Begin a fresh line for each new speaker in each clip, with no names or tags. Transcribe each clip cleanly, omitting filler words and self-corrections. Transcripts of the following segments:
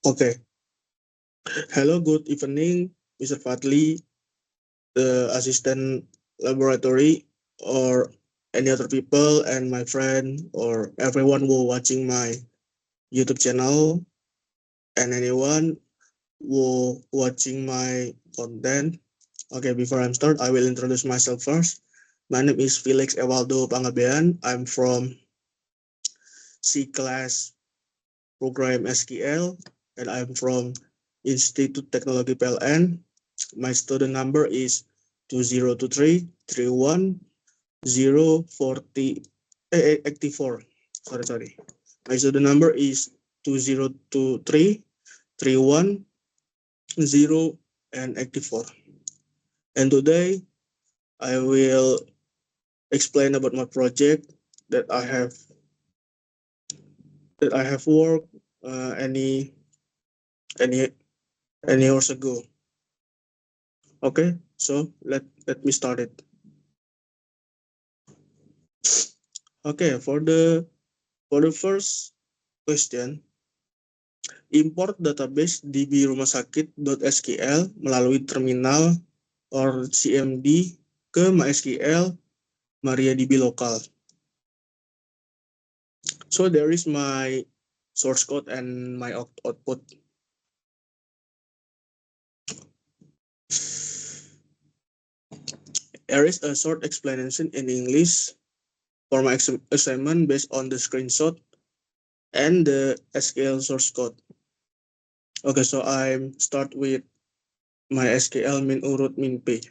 Okay. Hello, good evening, Mr. Fadli, the assistant laboratory, or any other people, and my friend, or everyone who watching my YouTube channel, and anyone who watching my content. Okay, before I start, I will introduce myself first. My name is Felix Ewaldo Pangabean. I'm from C class program SQL, and I'm from Institute Technology PLN. My student number is 2023-31-040 Sorry. My student number is 2023-31-0 and 84. And today I will explain about my project that I have worked any any years ago. Okay, so let me start it. Okay, for the first question, import database DB rumah sakit.sql melalui terminal or CMD ke MySQL MariaDB lokal. So there is my source code and my output. There is a short explanation in English for my assignment based on the screenshot and the SQL source code. Okay, so I start with my SQL min urut min p.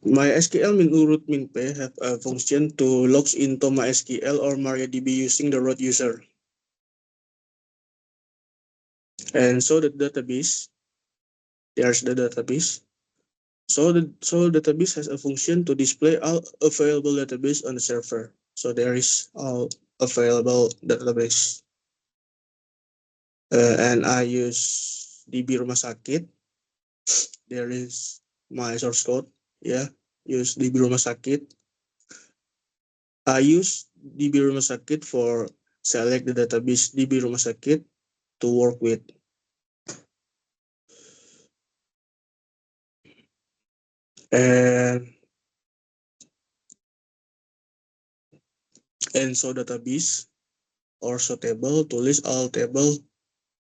MySQL min urut min p have a function to log into MySQL or MariaDB using the root user. And so the database, there's the database. So database has a function to display all available database on the server. So there is all available database. And I use DB Rumah Sakit. There is my source code. Yeah, use DB Rumah Sakit. I use DB Rumah Sakit for select the database DB Rumah Sakit to work with. And so database or so table to list all table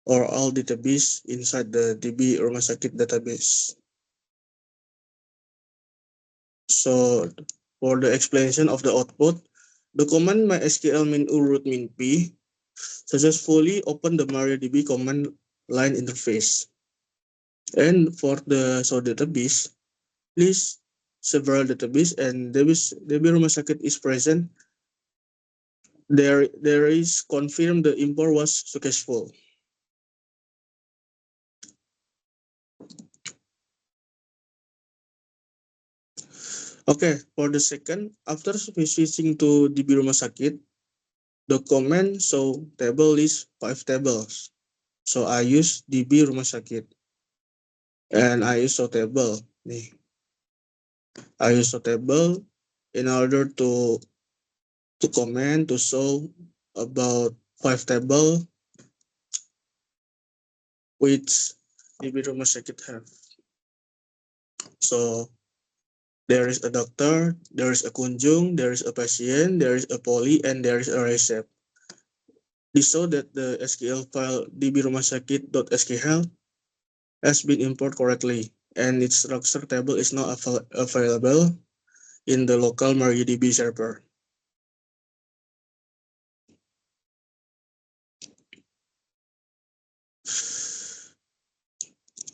or all database inside the DB Rumah Sakit database. So for the explanation of the output, the command MySQL min urut min p successfully open the MariaDB command line interface. And for the so database, list several database and DB Rumah Sakit is present. There is confirmed the import was successful. Okay, for the second, after switching to DB Rumah Sakit, the command show table is 5 tables. So I use DB Rumah Sakit. And I use so table. I use so table in order to comment to show about 5 table which DB Rumah Sakit have. So there is a doctor, there is a kunjung, there is a patient, there is a poli, and there is a receipt. This show that the SQL file dbrumahsakit.sql has been imported correctly, and its structure table is now available in the local MariaDB server.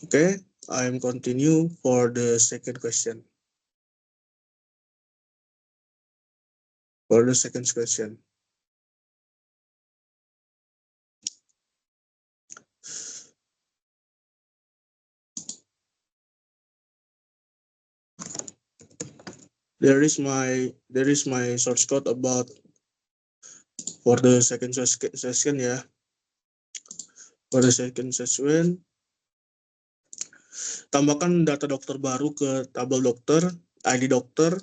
Okay, I'm continue for the second question. For the second question. There is my source code about for the second session ya. For the second session, tambahkan data dokter baru ke tabel dokter, ID dokter,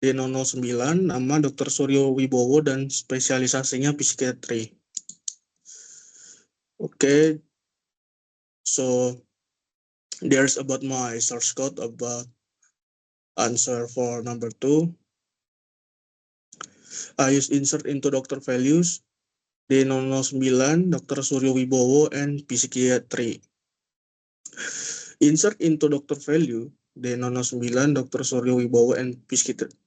D009, nama Dr. Suryo Wibowo dan spesialisasinya psikiatri. Okay, so there's about my source code about answer for number 2. I use insert into doctor values D009, Dr. Suryo Wibowo, and psikiatri. Insert into doctor value D009, Dr. Suryo Wibowo, and psikiatri.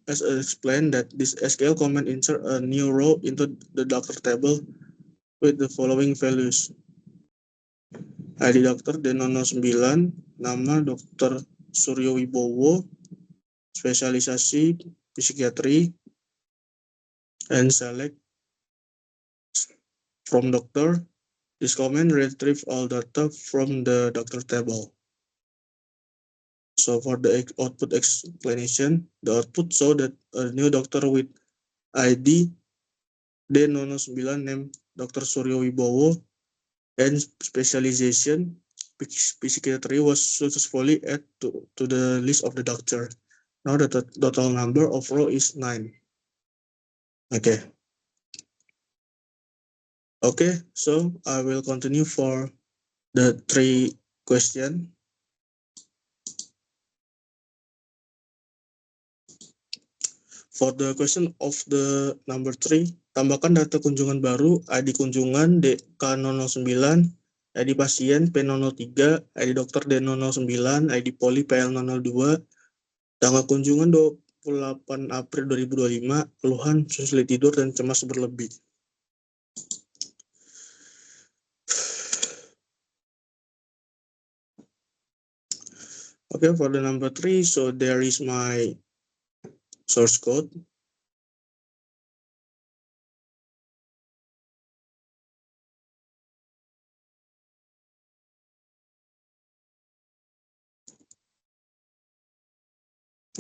As explained that this SQL command insert a new row into the doctor table with the following values. ID dokter D009, nama Dr. Suryo Wibowo, spesialisasi psikiatri, and select from doctor. This command retrieve all data from the doctor table. So for the output explanation, the output show that a new doctor with ID D009 named Dr. Suryo Wibowo and specialization psychiatry was successfully added to the list of the doctor. Now the total number of row is 9. Okay. Okay, so I will continue for the 3 question. For the question of the number 3, tambahkan data kunjungan baru, ID kunjungan DK009, ID pasien P003, ID dokter D009, ID poli PL002, tanggal kunjungan 28 April 2025, keluhan sulit tidur dan cemas berlebih. Okay, for the number 3, so there is my source code.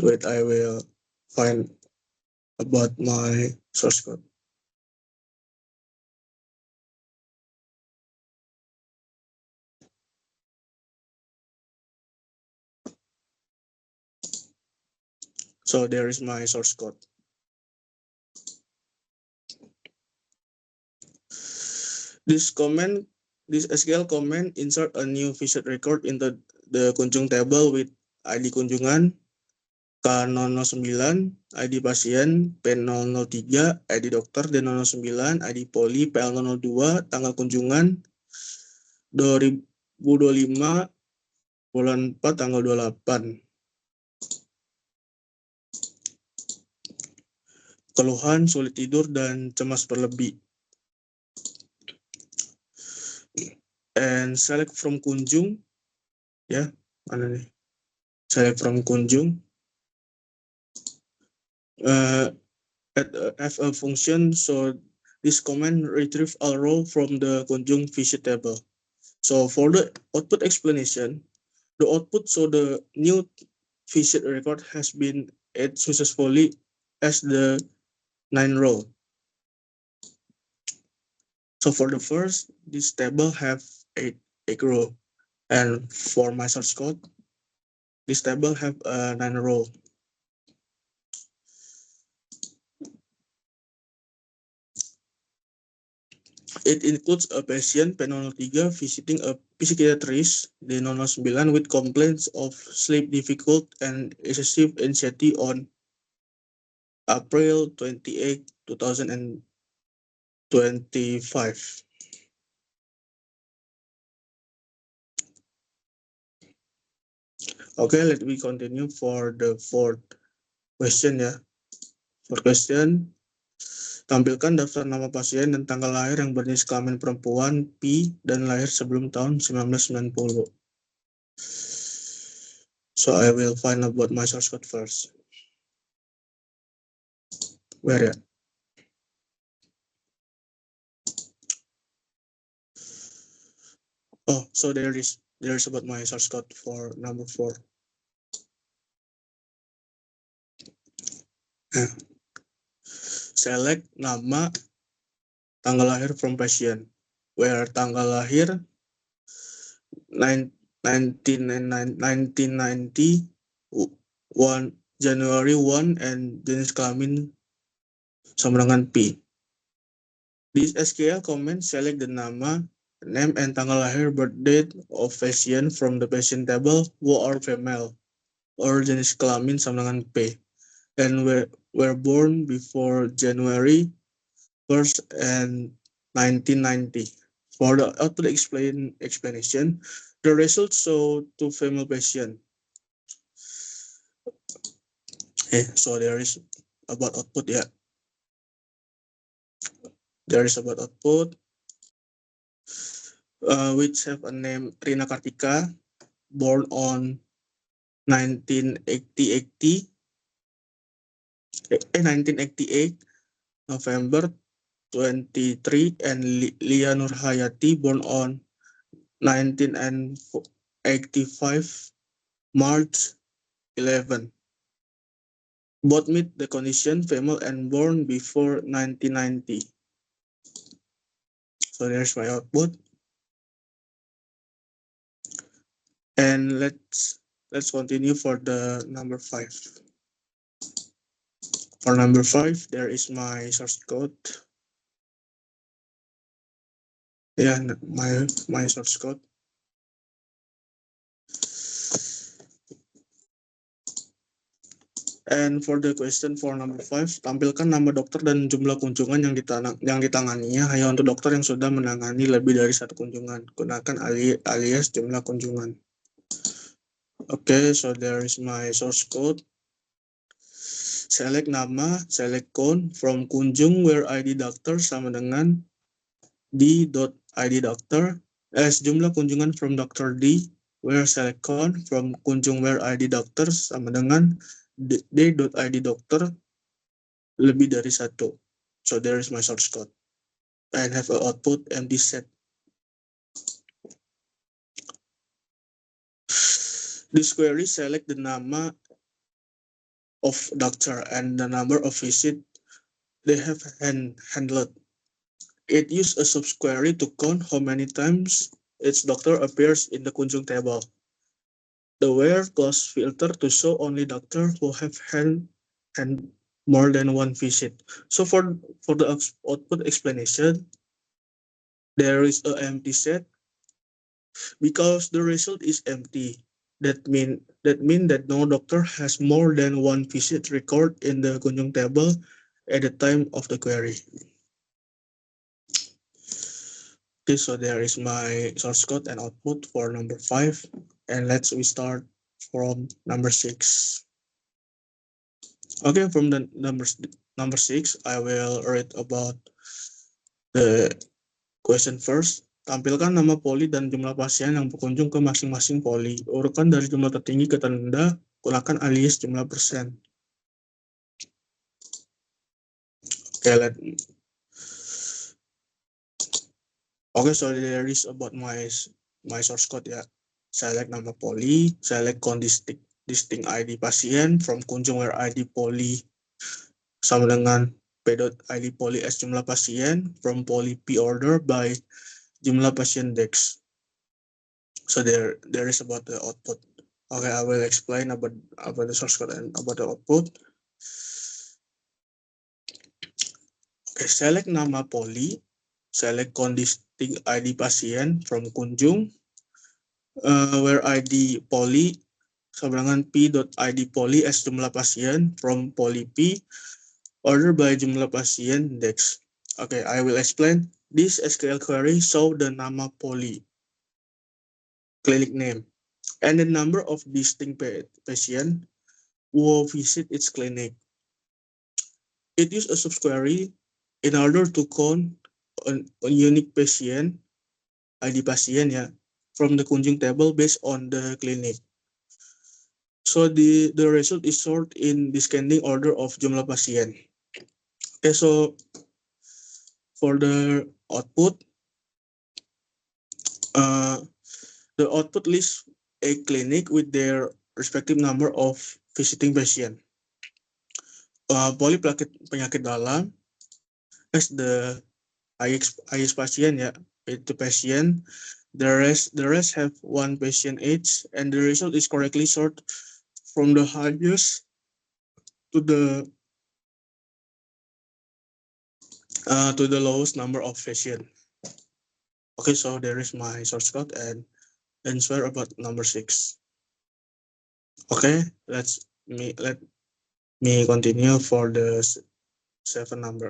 Wait, I will find about my source code. So there is my source code. This SQL command insert a new visit record into the kunjung table with ID kunjungan K009, ID pasien P003, ID dokter D009, ID poli PL002, tanggal kunjungan 2025 bulan 4 tanggal 28. Keluhan sulit tidur dan cemas berlebih. And select from kunjung, ya, mana nih? Select from kunjung. Add a function, so this command retrieve a row from the kunjung visit table. So for the output explanation, the output so the new visit record has been added successfully as the 9 row. So for the first, this table have 8 row, and for my source code, this table have 9 row. It includes a patient P003 visiting a psychiatrist D009 with complaints of sleep difficult and excessive anxiety on April 28, 2025. Okay, let me continue for the 4th question ya. For question, tampilkan daftar nama pasien dan tanggal lahir yang berjenis kelamin perempuan P dan lahir sebelum tahun 1990. So I will find about my source code first. Where ya? Oh, so there's about my source code for number 4. Select nama, tanggal lahir from patient, where tanggal lahir 1990, January 1, and jenis kelamin sama dengan P. This SQL comment select the nama, name, and tanggal lahir birth date of patient from the patient table who are female, or jenis kelamin sama dengan P, and were born before January 1st and 1990. For the output explanation, the results show two female patients. So there is about output, yeah. There is about output, which have a name Rina Kartika, born on 1988, 1988 November 23, and Lia Nurhayati, born on 1985 March 11. Both meet the condition female and born before 1990. So there's my output. And let's continue for the number 5. For number 5, there is my source code. Yeah, my source code. And for the question for number 5, tampilkan nama dokter dan jumlah kunjungan yang ditanganinya hanya untuk dokter yang sudah menangani lebih dari satu kunjungan. Gunakan alias jumlah kunjungan. Okay, so there is my source code. Select nama, select count from kunjung where ID doctor sama dengan d.id doctor as jumlah kunjungan from Dr. D, where select count from kunjung where ID doctor sama dengan d.id doctor lebih dari satu. So there is my source code and have an output empty set. This query select the nama of doctor and the number of visit they have handled. It uses a subquery to count how many times each doctor appears in the kunjung table. The where clause filter to show only doctor who have had more than one visit. So for the output explanation, there is an empty set because the result is empty. That mean that no doctor has more than one visit record in the kunjung table at the time of the query. Okay, so there is my source code and output for number 5, and we start from number 6. Okay, from the number 6, I will read about the question first. Tampilkan nama poli dan jumlah pasien yang berkunjung ke masing-masing poli. Urutkan dari jumlah tertinggi ke terendah, gunakan alias jumlah persen. Okay, so there is about my source code, ya. Select nama poli, select count distinct ID pasien from kunjung where ID poli sama dengan p.id poli as jumlah pasien from poli P order by jumlah pasien dex. So there is about the output. Okay, I will explain about the source code and about the output. Okay, select nama poli, select count distinct ID pasien from kunjung where ID poli sama dengan p.id poli as jumlah pasien from poli P order by jumlah pasien dex. Okay, I will explain. This SQL query show the nama poli, clinic name, and the number of distinct patient who visit its clinic. It uses a subquery in order to count a unique patient, ID pasien, ya, from the kunjung table based on the clinic. So the result is sorted in descending order of jumlah pasien. Okay, so for the output, the output lists a clinic with their respective number of visiting patient. Poli penyakit dalam as the highest patient, ya, itu patient The rest have one patient each, and the result is correctly sorted from the highest to the lowest number of patient. Okay, so there is my source code and answer about number 6. Okay, let me continue for the 7 number.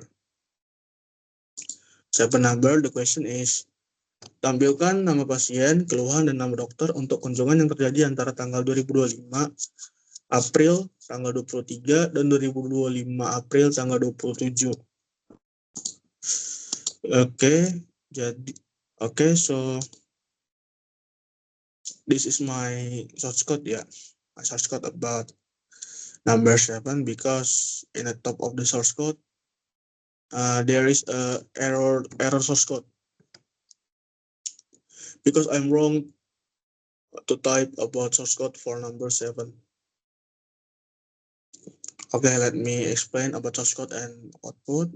7 number, the question is, tampilkan nama pasien, keluhan, dan nama dokter untuk kunjungan yang terjadi antara tanggal 2025 April tanggal 23 dan 2025 April tanggal 27. So this is my source code, yeah. My source code about number 7, because in the top of the source code there is a error source code, because I'm wrong to type about source code for number 7. Okay, let me explain about source code and output.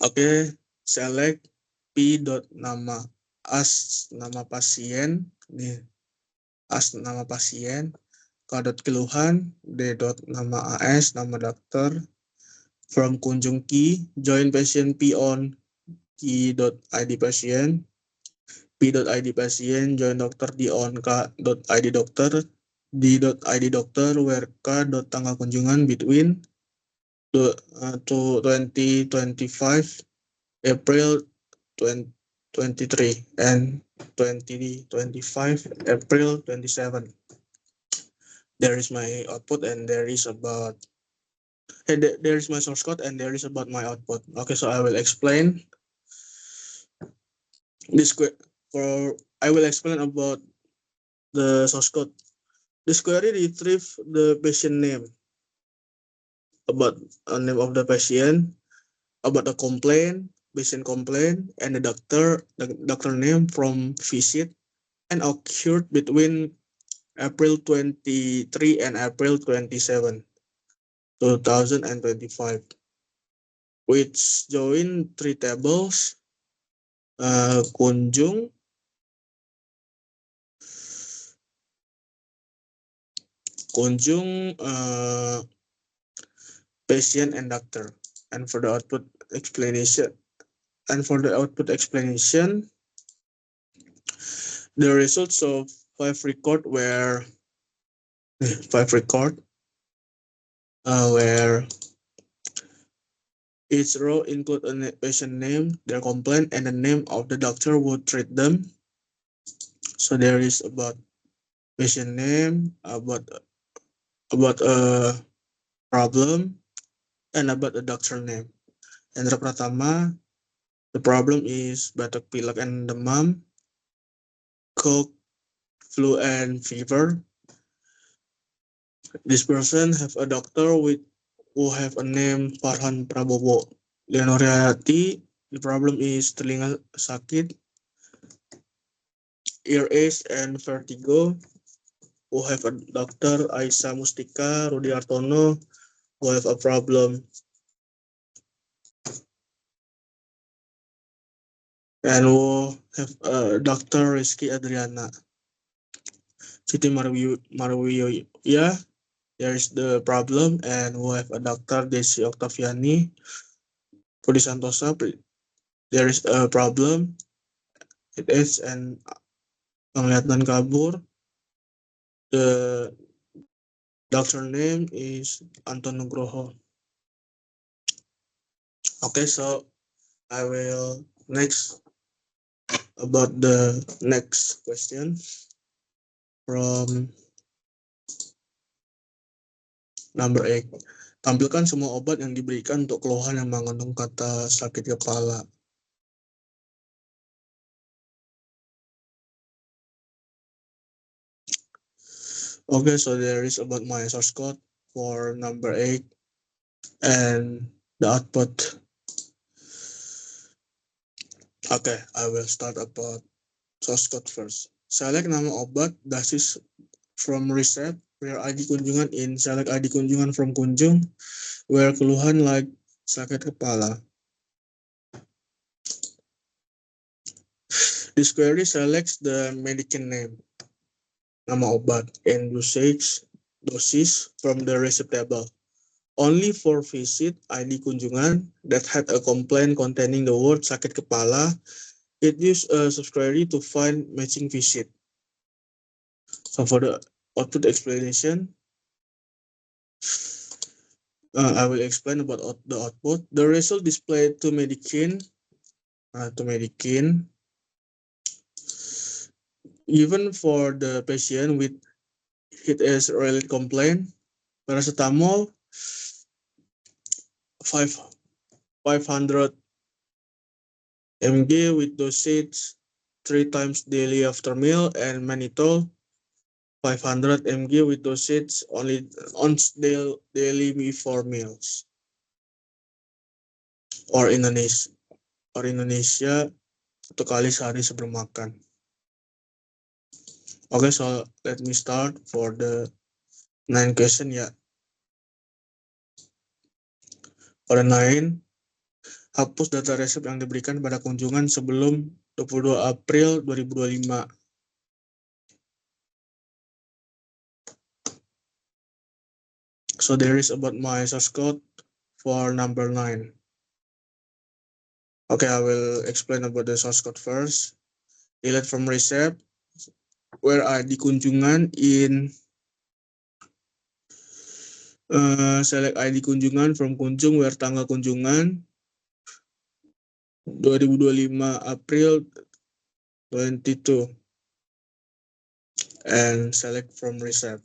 Okay, select p dot nama pasien nih, as nama pasien, k dot keluhan, d dot nama as nama dokter, from kunjung key join patient p on key dot id pasien, p dot id pasien join dokter d on k dot id dokter, d dot id dokter where k dot tanggal kunjungan between to 2025 April 2023 and 2025 April 27. There is my output, and there is my source code, and there is about my output. Okay, so I will explain this I will explain about the source code. This query retrieve the patient name, about a name of the patient, about the patient complaint, and the doctor name from visit and occurred between April 23 and April 27, 2025, which join 3 tables, kunjung, patient, and doctor. And for the output explanation, the results of 5 record were 5 record where each row include a patient name, their complaint, and the name of the doctor who treat them. So there is about patient name, about a problem, and about the doctor name. Hendra Pratama, the problem is batuk pilek and demam, cold, flu, and fever. This person have a doctor who have a name Farhan Prabowo. Leonoriati, the problem is telinga sakit, earache, and vertigo. Who have a doctor Aisyah Mustika Rudiartono, who have a problem. And who have a Dr. Rizky Adriana. Siti Marwiyoya, there is the problem, and we have a Dr. Desi Octaviani. Pudi Santosa, there is a problem. It is and penglihatan kabur. The doctor name is Anton Nugroho. Okay, so I will next about the next question from number 8. Tampilkan semua obat yang diberikan untuk keluhan yang mengandung kata sakit kepala. Okay, so there is about my source code for number 8 and the output. Okay, I will start about source code first. Select nama obat basis from receipt, where ID kunjungan in, select ID kunjungan from kunjung, where keluhan like sakit kepala. This query selects the medicine name, nama obat, and dosis from the receipt table. Only for visit ID kunjungan that had a complaint containing the word sakit kepala, it used a subquery to find matching visit. So for the output explanation, I will explain about the output. The result displayed to Medicine, even for the patient with heat-related complaint, paracetamol 500 mg with dosage 3 times daily after meal, and mannitol 500 mg with dosage once daily before meals. Or Indonesia 1 kali sehari sebelum makan. Okay, so let me start for the 9 question ya. For the 9, hapus data resep yang diberikan pada kunjungan sebelum 22 April 2025. So there is about my source code for number 9. Okay, I will explain about the source code first. Delete from receipt, where ID kunjungan in select ID kunjungan from kunjung, where tanggal kunjungan 2025 April 22, and select from receipt.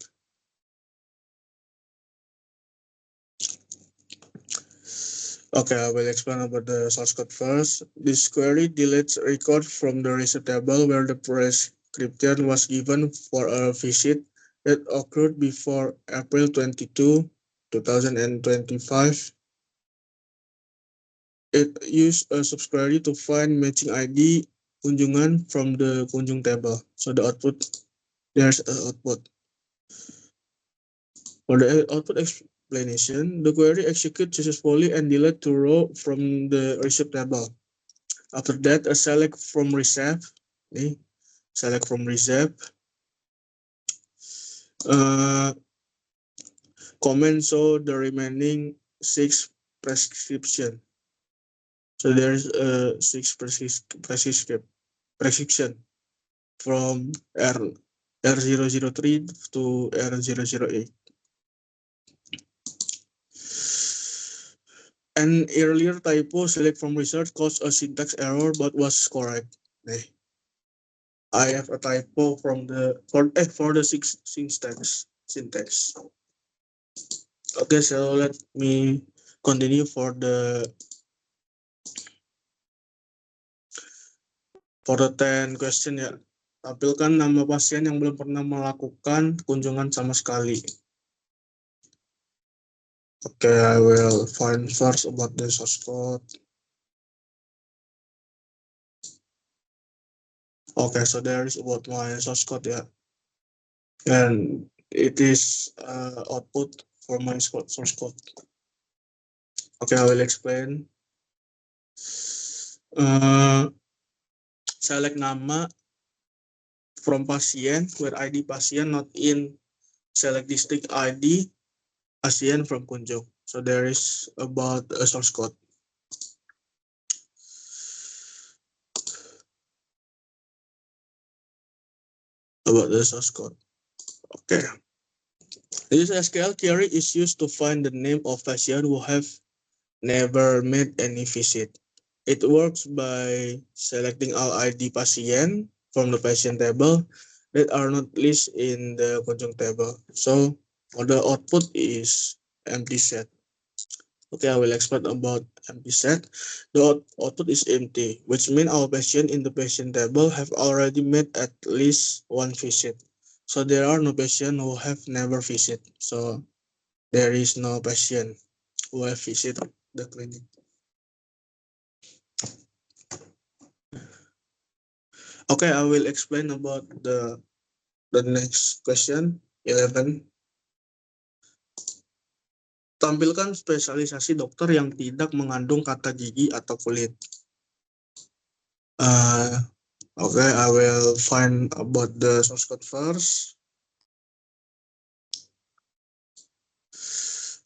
Okay, I will explain about the source code first. This query deletes record from the receipt table where the prescription was given for a visit that occurred before April 22, 2025. It used a subquery to find matching ID kunjungan from the kunjung table. So the output, there's an output. For the output explanation, the query executes successfully and delete to row from the receipt table. After that, a select from receipt. Select from receipt. Comment show the remaining 6 prescription. So there's 6 prescription from R003 to R008. An earlier typo select from research caused a syntax error but was correct. I have a typo from the for the syntax. Okay, so let me continue for the 10 question ya. Tampilkan nama pasien yang belum pernah melakukan kunjungan sama sekali. Okay, I will find first about the source code. Okay, so there is about my source code ya. And it is output for my source code. Okay, I will explain. Select nama from pasien where ID pasien not in. Select district ID pasien from kunjung. So there is about a source code. About the source code. Okay. This SQL query is used to find the name of patient who have never made any visit. It works by selecting all ID patient from the patient table that are not listed in the kunjung table. So for the output is empty set. Okay, I will explain about empty set. The output is empty, which means all patients in the patient table have already made at least one visit. So there are no patients who have never visited. So there is no patient who have visited the clinic. Okay, I will explain about the next question, 11. Tampilkan spesialisasi dokter yang tidak mengandung kata gigi atau kulit. Okay, I will find about the source code first.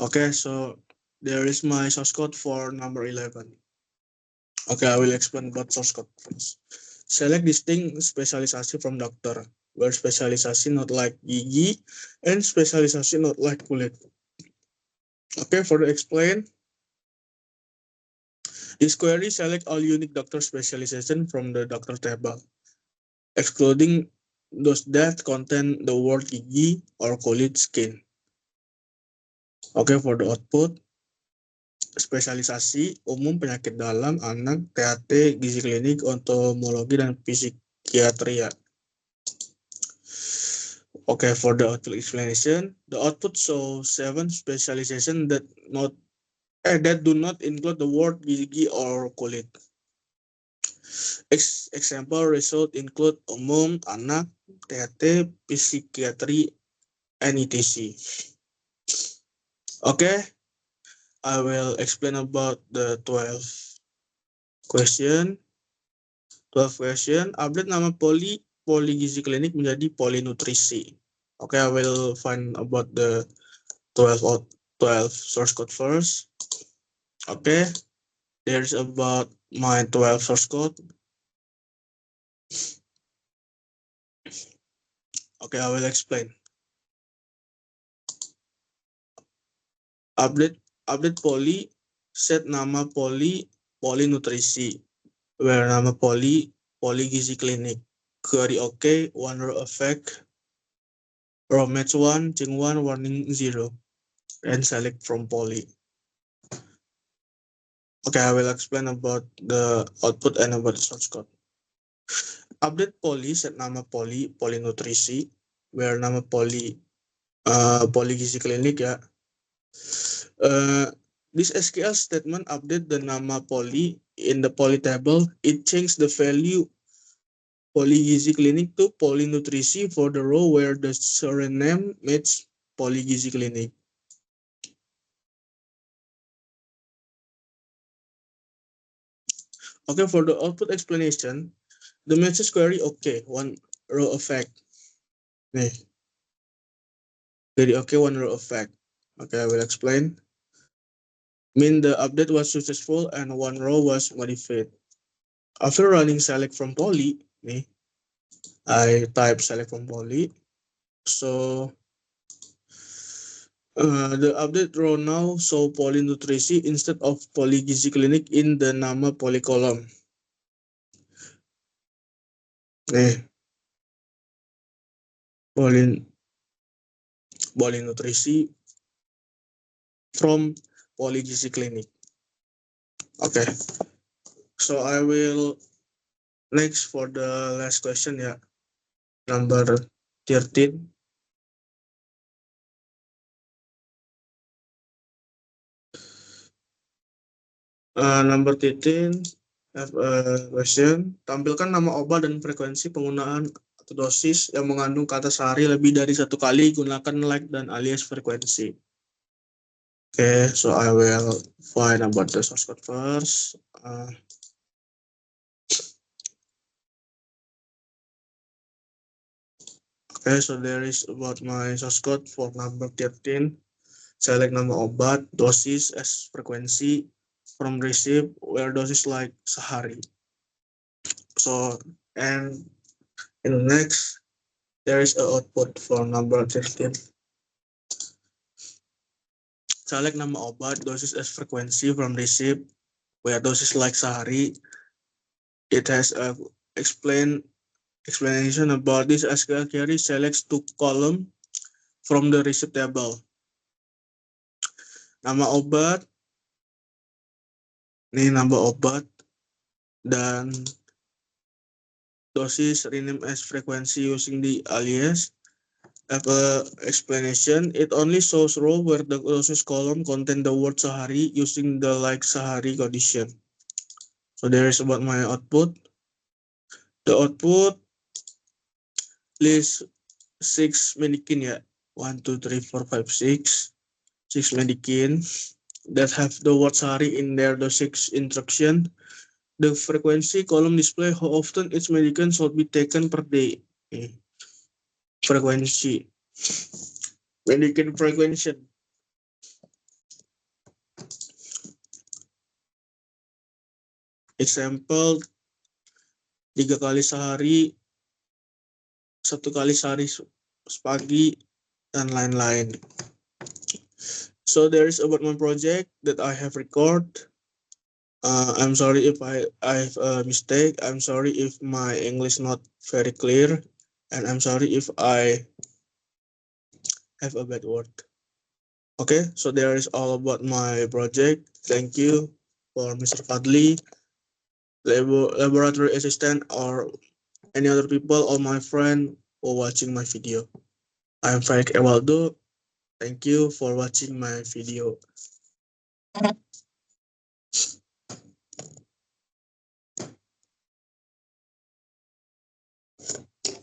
Okay, so there is my source code for number 11. Okay, I will explain about source code first. Select distinct spesialisasi from dokter, where spesialisasi not like gigi and spesialisasi not like kulit. Okay, for the explain, this query select all unique doctor specialization from the doctor table, excluding those that contain the word gigi or kulit skin. Okay, for the output, spesialisasi umum penyakit dalam, anak, THT, gizi klinik, entomologi, dan psikiatria. Okay, for the output explanation, the output shows 7 specialization that do not include the word gigi or kulit. Example result include umum, anak, THT, psikiatri, and etc. Okay, I will explain about the 12 question. Update nama poligizi klinik menjadi polinutrisi. Okay, I will find about the 12 source code first. Okay, there's about my 12 source code. Okay, I will explain. Update poli, set nama polinutrisi, where nama poligizi klinik. Query OK, one row effect, row match 1, ching 1, warning 0, and select from poly. Okay, I will explain about the output and about the source code. Update poly, set nama polinutrisi, where nama poligizi klinik ya. This SQL statement update the nama poly in the poly table. It changes the value poligizi klinik to polinutrisi for the row where the surname matches poligizi klinik. Okay, for the output explanation, the message query okay, one row effect. Nih, query okay, one row effect. Okay, I will explain. Mean the update was successful and one row was modified. After running select from poly, nih, I type select from poly. So the update row now show polinutrisi instead of poligizi klinik in the nama poly column. Nih, polinutrisi from poligizi klinik. Okay, so I will next for the last question ya, number 13. Number 13 have a question. Tampilkan nama obat dan frekuensi penggunaan atau dosis yang mengandung kata sehari lebih dari 1 kali. Gunakan like dan alias frekuensi. Okay, so I will find about the source code first. Okay, so there is about my source code for number 13. Select nama obat, dosis, as frekuensi, from receipt, where dosis like sehari. So, and in the next, there is an output for number 13. Select nama obat, dosis, as frekuensi, from receipt, where dosis like sehari. It has a explanation about this SQL query. Selects 2 column from the receipt table. Nama obat, ini nama obat, dan dosis rename as frequency using the alias. Have a explanation. It only shows row where the dosis column contain the word sehari using the like sehari condition. So there is about my output. The output list 6 mannequin ya. 1, 2, 3, 4, 5, 6. 6 mannequin that have the word sehari in their the 6 instruction. The frequency column display how often each medication should be taken per day. Frequency. Medication frequency. Example, 3 kali sehari, 1 kali sehari pagi, dan lain-lain. So there is about my project that I have record. I'm sorry if I have a mistake. I'm sorry if my English not very clear, and I'm sorry if I have a bad word. Okay, so there is all about my project. Thank you for Mr. Fadli, laboratory assistant, or any other people or my friend for watching my video. I'm Faik Ewaldo. Thank you for watching my video.